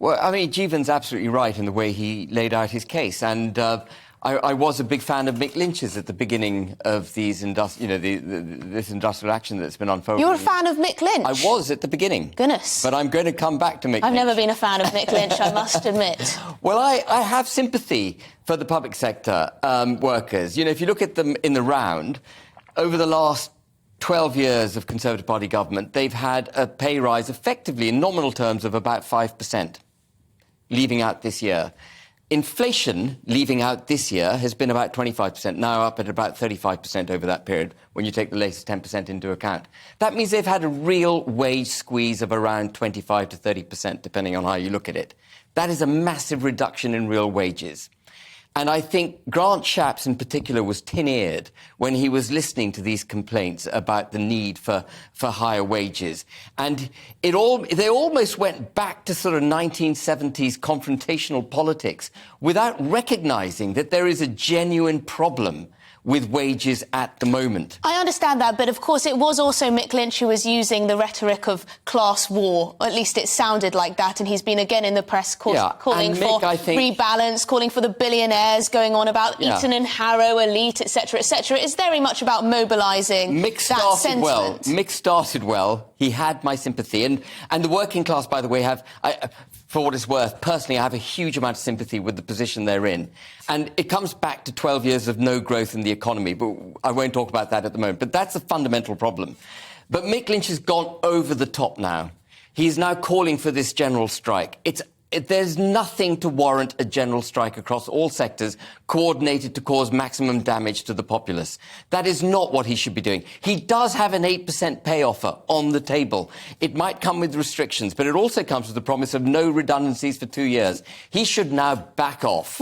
Well, I mean, Jeevan's absolutely right in the way he laid out his case, and I was a big fan of Mick Lynch's at the beginning of these this industrial action that's been unfolding. You're a fan of Mick Lynch? I was at the beginning. Goodness. But I'm going to come back to Mick Lynch. I've never been a fan of Mick Lynch, I must admit. Well, I have sympathy for the public sector workers. You know, if you look at them in the round, over the last 12 years of Conservative Party government, they've had a pay rise effectively in nominal terms of about 5%, leaving out this year. Inflation, leaving out this year, has been about 25%, now up at about 35% over that period, when you take the latest 10% into account. That means they've had a real wage squeeze of around 25 to 30%, depending on how you look at it. That is a massive reduction in real wages. And I think Grant Shapps in particular was tin-eared when he was listening to these complaints about the need for higher wages. And they almost went back to sort of 1970s confrontational politics without recognising that there is a genuine problem with wages at the moment. I understand that, but of course it was also Mick Lynch who was using the rhetoric of class war, or at least it sounded like that, and he's been again in the press calling for rebalance, calling for the billionaires, going on about Eton and Harrow elite, etc., etc. It's very much about mobilising that sentiment. Mick started well. He had my sympathy, and the working class, by the way, for what it's worth, personally, I have a huge amount of sympathy with the position they're in. And it comes back to 12 years of no growth in the economy, but I won't talk about that at the moment. But that's a fundamental problem. But Mick Lynch has gone over the top now. He's now calling for this general strike. There's nothing to warrant a general strike across all sectors coordinated to cause maximum damage to the populace. That is not what he should be doing. He does have an 8% pay offer on the table. It might come with restrictions, but it also comes with the promise of no redundancies for 2 years. He should now back off.